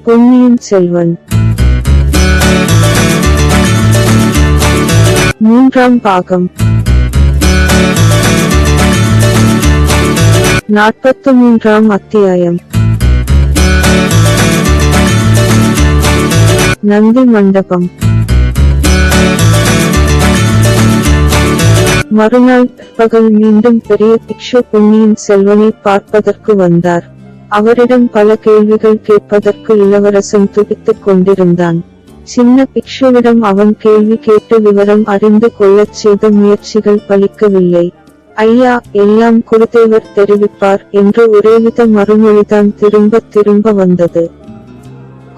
பொன்னியின் செல்வன் மூன்றாம் பாகம் 43ஆம் அத்தியாயம். நந்தி மண்டபம். மறுநாள் பகல் மீண்டும் பெரிய பிக்ஷு பொன்னியின் செல்வனை பார்ப்பதற்கு வந்தார். அவரிடம் பல கேள்விகள் கேட்பதற்கு இளவரசன் துடித்துக் கொண்டிருந்தான். சின்ன பிக்ஷுவிடம் அவன் கேள்வி கேட்டு விவரம் அறிந்து கொள்ளச் செய்த முயற்சிகள் பலிக்கவில்லை. ஐயா, எல்லாம் குருதேவர் தெரிவிப்பார் என்று ஒரேவித மறுமொழிதான் திரும்ப திரும்ப வந்தது.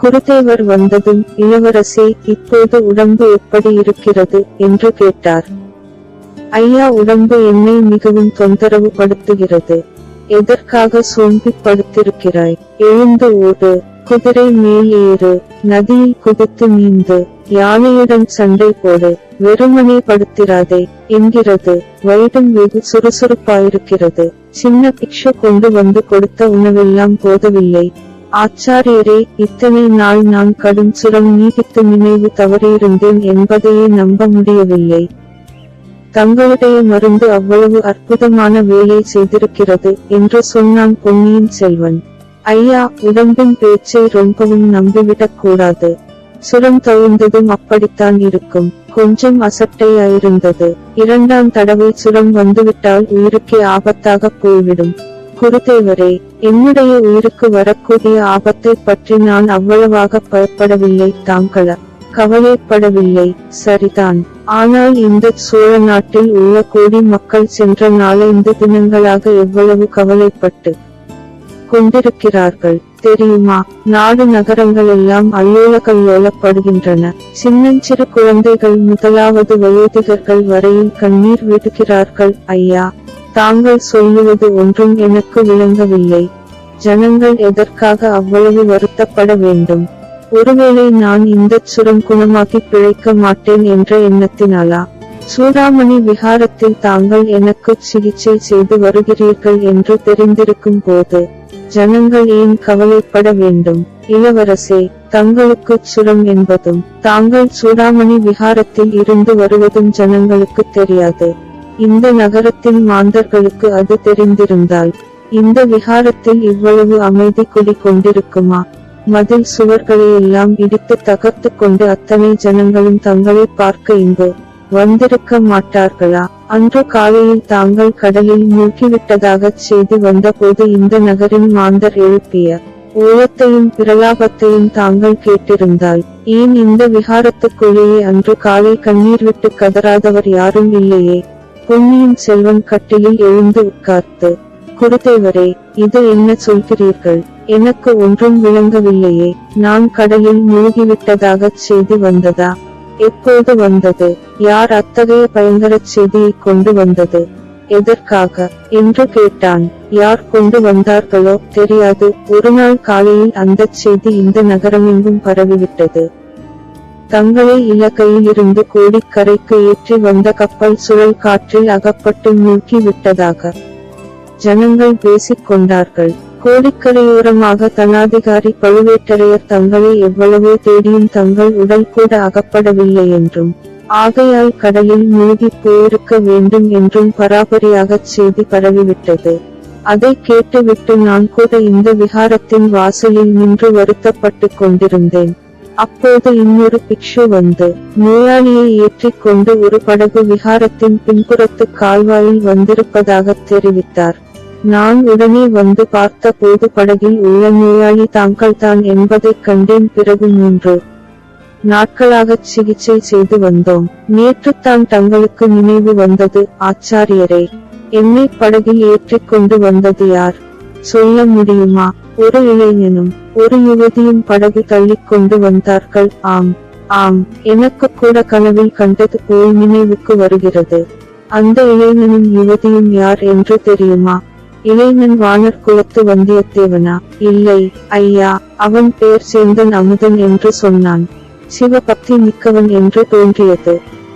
குருதேவர் வந்ததும், இளவரசே, இப்போது உடம்பு எப்படி இருக்கிறது என்று கேட்டார். ஐயா, உடம்பு என்னை மிகவும் தொந்தரவு படுத்துகிறது. எதற்காக சோம்பி படுத்திருக்கிறாய்? எழுந்து ஓடு, குதிரை மேல் ஏறு, நதியில் குதித்து நீந்து, யானையுடன் சண்டை போடு, வெறுமனே படுத்திராதே என்கிறது. வயிறும் வெகு சுறுசுறுப்பாயிருக்கிறது. சின்ன பிக்ஷு கொண்டு வந்து கொடுத்த உணவெல்லாம் போதவில்லை. ஆச்சாரியரே, இத்தனை நாள் நான் கடும் சுரம் நீடித்து நினைவு தவறியிருந்தேன் என்பதையே நம்ப முடியவில்லை. தங்களுடைய மருந்து அவ்வளவு அற்புதமான வேலை செய்திருக்கிறது என்று சொன்னான் பொன்னியின் செல்வன். ஐயா, உடம்பின் பேச்சை ரொம்பவும் நம்பிவிடக் கூடாது. சுரம் தவிர்ந்ததும் அப்படித்தான் இருக்கும். கொஞ்சம் அசட்டையாயிருந்தது. இரண்டாம் தடவை சுரம் வந்துவிட்டால் உயிருக்கே ஆபத்தாக போய்விடும். குருதேவரே, என்னுடைய உயிருக்கு வரக்கூடிய ஆபத்தை பற்றி நான் அவ்வளவாக பயப்படவில்லை. தாங்கள கவலைப்படவில்லை. சரிதான். ஆனால் இந்த சோழ நாட்டில் உள்ள கோடி மக்கள் சென்ற 4-5 தினங்களாக எவ்வளவு கவலைப்பட்டு கொண்டிருக்கிறார்கள் தெரியுமா? நாடு நகரங்கள் எல்லாம் அல்லோல கல்லோலப்படுகின்றன. சின்னஞ்சிறு குழந்தைகள் முதலாவது வயோதிகர்கள் வரையில் கண்ணீர் விடுகிறார்கள். ஐயா, தாங்கள் சொல்லுவது ஒன்றும் எனக்கு விளங்கவில்லை. ஜனங்கள் எதற்காக அவ்வளவு வருத்தப்பட வேண்டும்? ஒருவேளை நான் இந்த சுரம் குணமாக்கி பிழைக்க மாட்டேன் என்ற எண்ணத்தினாலா? சூடாமணி விஹாரத்தில் தாங்கள் எனக்கு சிகிச்சை செய்து வருகிறீர்கள் என்று தெரிந்திருக்கும் போது ஜனங்கள் ஏன் கவலைப்பட வேண்டும்? இளவரசே, தங்களுக்கு சுரம் என்பதும் தாங்கள் சூடாமணி விஹாரத்தில் இருந்து வருவதும் ஜனங்களுக்கு தெரியாது. இந்த நகரத்தின் மாந்தர்களுக்கு அது தெரிந்திருந்தால் இந்த விஹாரத்தில் இவ்வளவு அமைதி குடி கொண்டிருக்குமா? மதில் சுவர்களையெல்லாம் இடித்து தகர்த்து கொண்டு அத்தனை ஜனங்களும் தங்களை பார்க்க இங்கு வந்திருக்க மாட்டார்களா? அன்று காலையில் தாங்கள் கடலில் மூழ்கிவிட்டதாகச் செய்தி வந்தபோது இந்த நகரின் மாந்தர் எழுப்பிய ஓலத்தையும் பிரலாபத்தையும் தாங்கள் கேட்டிருந்தால் ஏன் இந்த விஹாரத்துக்குள்ளேயே அன்று காலை கண்ணீர் விட்டு கதறாதவர் யாரும் இல்லையே? பொன்னியின் செல்வன் கட்டிலில் எழுந்து உட்கார்த்து, குருதேவரே, இது என்ன சொல்கிறீர்கள்? எனக்கு ஒன்றும் விளங்கவில்லையே. நான் கடலில் மூழ்கிவிட்டதாகச் செய்தி வந்ததா? எப்போது வந்தது? யார் அத்தகைய பயங்கரச் செய்தியை கொண்டு வந்தது? எதற்காக என்று கேட்டான். யார் கொண்டு வந்தார்களோ தெரியாது. ஒருநாள் காலையில் அந்தச் செய்தி இந்த நகரமெங்கும் பரவிவிட்டது. தங்களை இலக்கையிலிருந்து கோடிக்கரைக்கு ஏற்றி வந்த கப்பல் சுழல் காற்றில் அகப்பட்டு மூழ்கி விட்டதாக ஜனங்கள் பேசிக் கொண்டார்கள். கோடிக்கரையோரமாக தனாதிகாரி பழுவேட்டரையர் தங்களை எவ்வளவோ தேடியும் தங்கள் உடல் கூட அகப்படவில்லை என்றும், ஆகையால் கடலில் மூழ்கி போயிருக்க வேண்டும் என்றும் பராபரியாகச் செய்தி பரவிவிட்டது. அதை கேட்டுவிட்டு நான் கூட இந்த விஹாரத்தின் வாசலில் நின்று வருத்தப்பட்டு கொண்டிருந்தேன். அப்போது இன்னொரு பிக்ஷு வந்து நோயாளியை ஏற்றிக் கொண்டு ஒரு படகு விஹாரத்தின் பின்புறத்து கால்வாயில் வந்திருப்பதாக தெரிவித்தார். நான் உடனே வந்து பார்த்த போது படகில் உள்ள நோயாளி தாங்கள்தான் என்பதைக் கண்டேன். பிறகு 3 நாட்களாகச் சிகிச்சை செய்து வந்தோம். நேற்றுத்தான் தங்களுக்கு நினைவு வந்தது. ஆச்சாரியரே, என்னை படகில் ஏற்றிக் கொண்டு வந்தது யார்? சொல்ல முடியுமா? ஒரு இளைஞனும் ஒரு யுவதியும் படகு தள்ளிக் கொண்டு வந்தார்கள். ஆம் ஆம், எனக்கு கூட கனவில் கண்டது போல் நினைவுக்கு வருகிறது. அந்த இளைஞனும் யுவதியும் யார் என்று தெரியுமா? இளைஞன் வானர் குலத்து வந்தியத்தேவனா? இல்லை ஐயா, அவன் பெயர் சேந்தன் அமுதன் என்று சொன்னான். சிவபக்தி மிக்கவன் என்று தோன்றியது.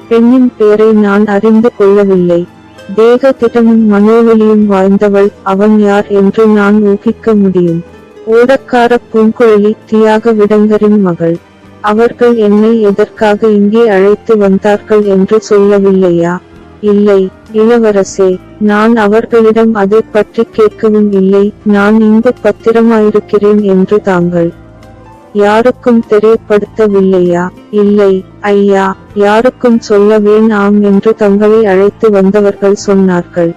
பெண்ணின் பெயரை நான் அறிந்து கொள்ளவில்லை. தேக திடமும் மனோவலியும் வாய்ந்தவள். அவன் யார் என்று நான் ஊகிக்க முடியும். ஓடக்கார பூங்குழலி தியாக விடங்கரின் மகள். அவர்கள் என்னை எதற்காக இங்கே அழைத்து வந்தார்கள் என்று சொல்லவில்லையா? இல்லை இளவரசே, நான் அவர்களிடம் அதை பற்றி கேட்கவும் இல்லை. நான் இங்கு பத்திரமாயிருக்கிறேன் என்று தாங்கள் யாருக்கும் தெரியப்படுத்தவில்லையா? இல்லை ஐயா, யாருக்கும் சொல்ல வேண்டாம் என்று தங்களை அழைத்து வந்தவர்கள் சொன்னார்கள்.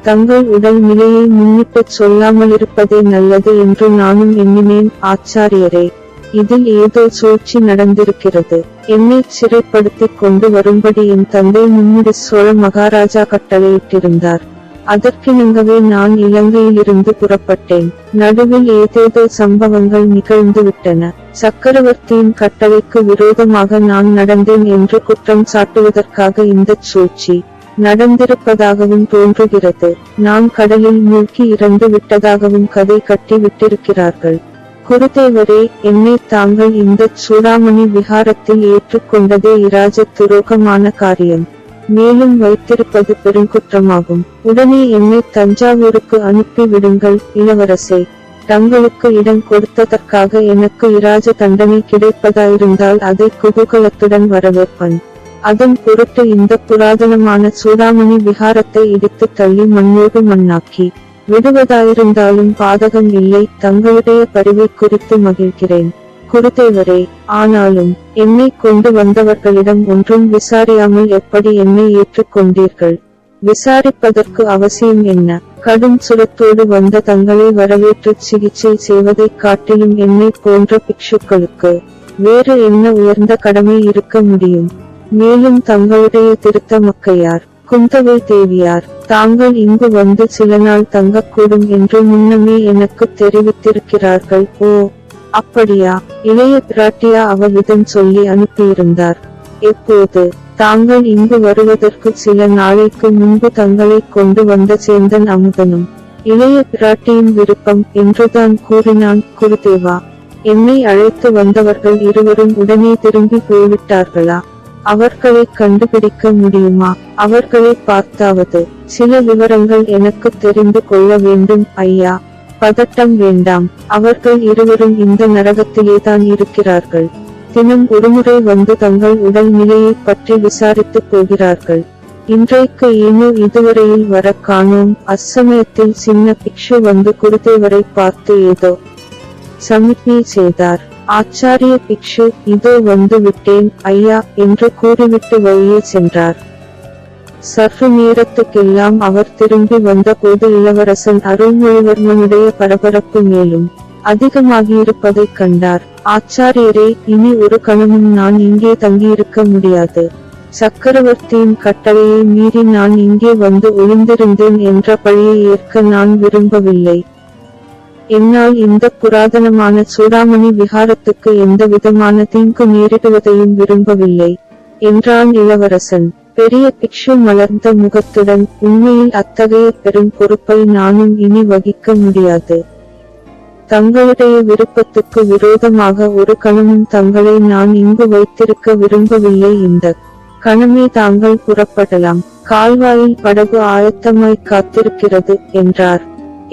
தங்கள் உடல் நிலையை முன்னிட்டுச் சொல்லாமலிருப்பதே நல்லது என்று நானும் எண்ணினேன் ஆச்சாரியரே. இதில் ஏதோ சூழ்ச்சி நடந்திருக்கிறது. என்னை சிறைப்படுத்திக் கொண்டு வரும்படி என் தந்தை மும்முடி சோழ மகாராஜா கட்டளையிட்டிருந்தார். அதற்கிணங்கவே நான் இலங்கையிலிருந்து புறப்பட்டேன். நடுவில் ஏதேதோ சம்பவங்கள் நிகழ்ந்துவிட்டன. சக்கரவர்த்தியின் கட்டளைக்கு விரோதமாக நான் நடந்தேன் என்று குற்றம் சாட்டுவதற்காக இந்தச் சூழ்ச்சி நடந்திருப்பதாகவும் தோன்றுகிறது. நான் கடலில் மூழ்கி இறந்து விட்டதாகவும் கதை கட்டி விட்டிருக்கிறார்கள். குருதேவரே, என்னை தாங்கள் இந்தச் சூடாமணி விஹாரத்தில் ஏற்றுக்கொண்டதே இராஜ துரோகமான காரியம். மேலும் வைத்திருப்பது பெருங்குற்றமாகும். உடனே என்னை தஞ்சாவூருக்கு அனுப்பி விடுங்கள் இளவரசே. தங்களுக்கு இடம் கொடுத்ததற்காக எனக்கு இராஜ தண்டனை கிடைப்பதாயிருந்தால் அதை குதூகலத்துடன் வரவேற்பன். அதன் பொருட்டு இந்த புராதனமான சூடாமணி விஹாரத்தை இடித்து தள்ளி மண்ணோடு மண்ணாக்கி விடுவதாயிருந்தாலும் பாதகம் இல்லை. தங்களுடைய பரிவை குறித்து மகிழ்கிறேன் குருதேவரே. ஆனாலும் என்னை கொண்டு வந்தவர்களிடம் ஒன்றும் விசாரியாமல் எப்படி என்னை ஏற்றுக்கொண்டீர்கள்? விசாரிப்பதற்கு அவசியம் என்ன? கடும் சுரத்தோடு வந்த தங்களை வரவேற்று சிகிச்சை செய்வதைக் காட்டிலும் என்னை போன்ற பிக்ஷுக்களுக்கு வேறு என்ன உயர்ந்த கடமை இருக்க முடியும்? மேலும் தங்களுடைய திருத்த மக்கையார் குந்தவை தேவியார் தாங்கள் இங்கு வந்து சில நாள் தங்கக்கூடும் என்று முன்னமே எனக்கு தெரிவித்திருக்கிறார்கள். ஓ, அப்படியா? இளைய பிராட்டியா அவவிதம் சொல்லி அனுப்பியிருந்தார். எப்போது? தாங்கள் இங்கு வருவதற்கு சில நாளைக்கு முன்பு தங்களை கொண்டு வந்த சேந்தன் அமுதனும் இளைய பிராட்டியின் விருப்பம் என்றுதான் கூறினான். குருதேவா, என்னை அழைத்து வந்தவர்கள் இருவரும் உடனே திரும்பி போய்விட்டார்களா? அவர்களை கண்டுபிடிக்க முடியுமா? அவர்களை பார்த்தாவது சில விவரங்கள் எனக்கு தெரிந்து கொள்ள வேண்டும் ஐயா. பதட்டம் வேண்டாம். அவர்கள் இருவரும் இந்த நரகத்திலேதான் இருக்கிறார்கள். தினம் ஒருமுறை வந்து தங்கள் உடல் நிலையை பற்றி விசாரித்து போகிறார்கள். இன்றைக்கு ஏனோ இதுவரையில் வர காணோம். அச்சமயத்தில் சின்ன பிக்ஷு வந்து குருதேவரை பார்த்து ஏதோ சமிக்ஞை செய்தார். ஆச்சாரிய பிக்ஷு, இதோ வந்து விட்டேன் ஐயா என்று கூறிவிட்டு வழியே சென்றார். சற்று நேரத்துக்கெல்லாம் அவர் திரும்பி வந்த போது இளவரசன் அருள்மொழிவர்மனுடைய பரபரப்பு மேலும் அதிகமாகியிருப்பதைக் கண்டார். ஆச்சாரியரே, இனி ஒரு கணமும் நான் இங்கே தங்கியிருக்க முடியாது. சக்கரவர்த்தியின் கட்டளையை மீறி நான் இங்கே வந்து ஒளிந்திருந்தேன் என்ற பழியை ஏற்க நான் விரும்பவில்லை. என்னால் இந்த புராதனமான சூடாமணி விஹாரத்துக்கு எந்த விதமான தீங்கு நேரிடுவதையும் விரும்பவில்லை என்றான் இளவரசன். பெரிய பிக்ஷு மலர்ந்த முகத்துடன், உண்மையில் அத்தகைய பெரும் பொறுப்பை நானும் இனி வகிக்க முடியாது. தங்களுடைய விருப்பத்துக்கு விரோதமாக ஒரு கணமும் தங்களை நான் இங்கு வைத்திருக்க விரும்பவில்லை. இந்த கணமே தாங்கள் புறப்படலாம். கால்வாயில் படகு ஆயத்தமாய் காத்திருக்கிறது என்றார்.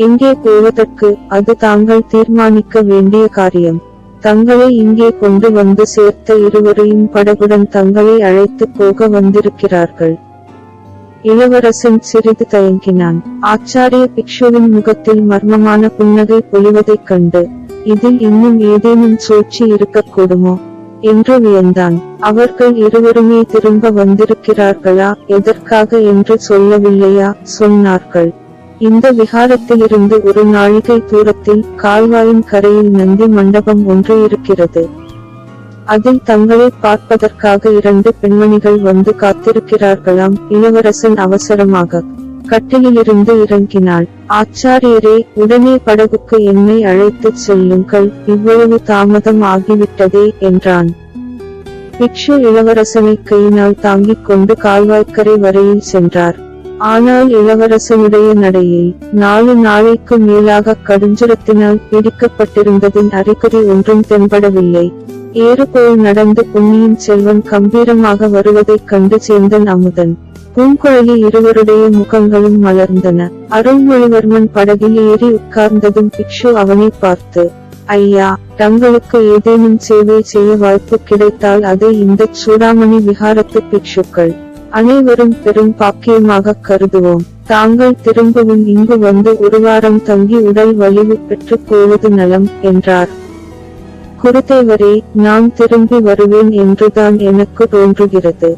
எங்கே போவதற்கு? அது தாங்கள் தீர்மானிக்க வேண்டிய காரியம். தங்களை இங்கே கொண்டு வந்து சேர்த்த இருவரையும் படகுடன் தங்களை அழைத்து போக வந்திருக்கிறார்கள். இளவரசன் சிறிது தயங்கினான். ஆச்சாரிய பிக்ஷுவின் முகத்தில் மர்மமான புன்னகை பொழிவதைக் கண்டு, இதில் இன்னும் ஏதேனும் சூழ்ச்சி இருக்கக்கூடுமோ என்று வியந்தான். அவர்கள் இருவருமே திரும்ப வந்திருக்கிறார்களா? எதற்காக என்று சொல்லவில்லையா? சொன்னார்கள். இந்த விஹாரத்திலிருந்து ஒரு நாழிகை தூரத்தில் கால்வாயின் கரையில் நந்தி மண்டபம் ஒன்று இருக்கிறது. அதில் தங்களை பார்ப்பதற்காக 2 பெண்மணிகள் வந்து காத்திருக்கிறார்களாம். இளவரசன் அவசரமாக கட்டிலிலிருந்து இறங்கினாள். ஆச்சாரியரே, உடனே படகுக்கு என்னை அழைத்துச் செல்லுங்கள், இவ்வளவு தாமதம் ஆகிவிட்டதே என்றான். பிக்ஷு இளவரசனை கையினால் தாங்கிக் கொண்டு கால்வாய்க்கரை வரையில் சென்றார். ஆனால் இளவரசனுடைய நடையில் 4 நாளைக்கு மேலாக கடுஞ்சுரத்தினால் பிடிக்கப்பட்டிருந்ததின் அறிகுறி ஒன்றும் தென்படவில்லை. ஏறுபோல் நடந்து பொன்னியின் செல்வன் கம்பீரமாக வருவதைக் கண்டு சேந்தன் அமுதன் பூங்குழலி இருவருடைய முகங்களும் மலர்ந்தன. அருள்மொழிவர்மன் படகில் ஏறி உட்கார்ந்ததும் பிக்ஷு அவனை பார்த்து, ஐயா, தங்களுக்கு ஏதேனும் சேவை செய்ய வாய்ப்பு கிடைத்தால் அதை இந்த சூடாமணி விஹாரத்து பிக்ஷுக்கள் அனைவரும் பெரும் பாக்கியமாக கருதுவோம். தாங்கள் திரும்பவும் இங்கு வந்து ஒரு வாரம் தங்கி உடல் வலிவு பெற்று போவது நலம் என்றார். குருதேவரே, நான் திரும்பி வருவேன் என்றுதான் எனக்கு தோன்றுகிறது.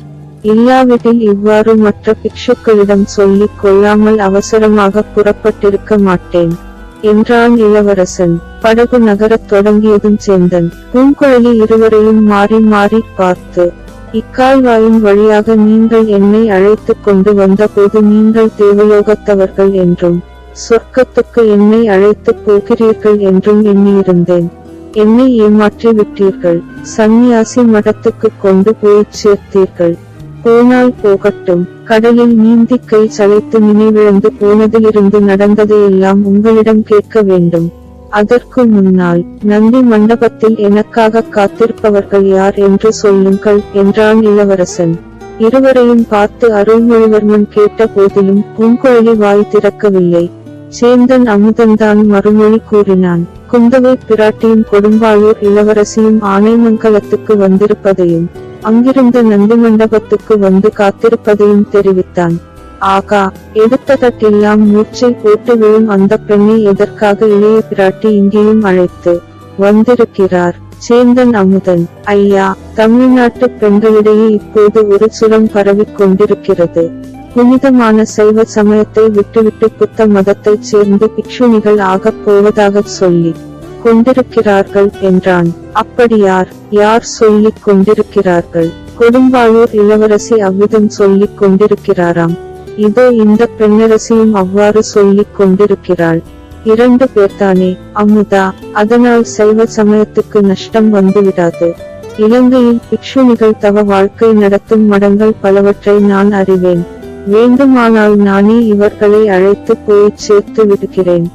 இல்லாவிடில் இவ்வாறு மற்ற பிக்ஷுக்களிடம் சொல்லிக் கொள்ளாமல் அவசரமாக புறப்பட்டிருக்க மாட்டேன் என்றான் இளவரசன். படகு நகரத் தொடங்கியதும் சேந்தன் பூங்குழலி இருவரையும் மாறி மாறி பார்த்து, இக்கால்வாயின் வழியாக நீங்கள் என்னை அழைத்துக் கொண்டு வந்தபோது நீங்கள் தேவலோகத்தவர்கள் என்றும் சொர்க்கத்துக்கு என்னை அழைத்துப் போகிறீர்கள் என்றும் எண்ணியிருந்தேன். என்னை ஏமாற்றி விட்டீர்கள். சந்நியாசி மடத்துக்கு கொண்டு போய்ச் சேர்த்தீர்கள். போனால் போகட்டும். கடலில் நீந்தி கை சளைத்து நினைவிழந்து போனதிலிருந்து நடந்ததையெல்லாம் உங்களிடம் கேட்க வேண்டும். அதற்கு முன்னால் நந்தி மண்டபத்தில் எனக்காக காத்திருப்பவர்கள் யார் என்று சொல்லுங்கள் என்றான் இளவரசன். இருவரையும் பார்த்து அருள்மொழிவர்மன் கேட்ட போதிலும் பூங்குழலி வாய் திறக்கவில்லை. சேந்தன் அமுதன்தான் மறுமொழி கூறினான். குந்தவை பிராட்டியும் கொடும்பாளூர் இளவரசியும் ஆனைமங்கலத்துக்கு வந்திருப்பதையும் அங்கிருந்த நந்தி மண்டபத்துக்கு வந்து காத்திருப்பதையும் தெரிவித்தான். ஆகா, எடுத்ததற்கெல்லாம் மூச்சை போட்டு விழும் அந்த பெண்ணை எதற்காக இளைய பிராட்டி இங்கேயும் அழைத்து வந்திருக்கிறார்? சேந்தன் அமுதன், ஐயா, தமிழ்நாட்டு பெண்களிடையே இப்போது ஒரு சுரம் பரவிக் கொண்டிருக்கிறது. புனிதமான சைவ சமயத்தை விட்டுவிட்டு புத்த மதத்தைச் சேர்ந்து பிக்ஷுணிகள் ஆகப் போவதாகச் சொல்லி கொண்டிருக்கிறார்கள் என்றான். அப்படியார்? யார் சொல்லிக் கொண்டிருக்கிறார்கள்? கொடும்பாளூர் இளவரசி அவ்விதம் சொல்லிக் கொண்டிருக்கிறாராம். இதோ இந்த பெண்ணரசியும் அவ்வாறு சொல்லிக் கொண்டிருக்கிறாள். 2 பேர்தானே? அமுதா, அதனால் சைவ சமயத்துக்கு நஷ்டம் வந்துவிடாது. இலங்கையில் பிக்ஷுணிகள் தவ வாழ்க்கை நடத்தும் மடங்கள் பலவற்றை நான் அறிவேன். வேண்டுமானால் நானே இவர்களை அழைத்து போய்ச் சேர்த்து விடுகிறேன்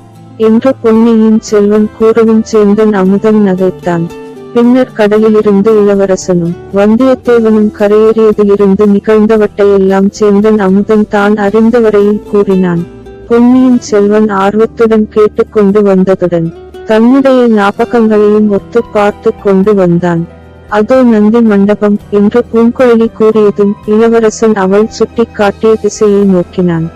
என்று பொன்னியின் செல்வன் கூறவும் சேந்தன் அமுதன் நகைத்தான். பின்னர் கடலிலிருந்து இளவரசனும் வந்தியத்தேவனும் கரையேறியதிலிருந்து நிகழ்ந்தவற்றையெல்லாம் சேந்தன் அமுதன் தான் அறிந்தவரையில் கூறினான். பொன்னியின் செல்வன் ஆர்வத்துடன் கேட்டுக்கொண்டு வந்ததுடன் தன்னுடைய ஞாபகங்களையும் ஒத்து பார்த்து கொண்டு வந்தான். அதோ நந்தி மண்டபம் என்று பூங்குழலி கூறியதும் இளவரசன் அவள் சுட்டிக் காட்டிய திசையை நோக்கினான்.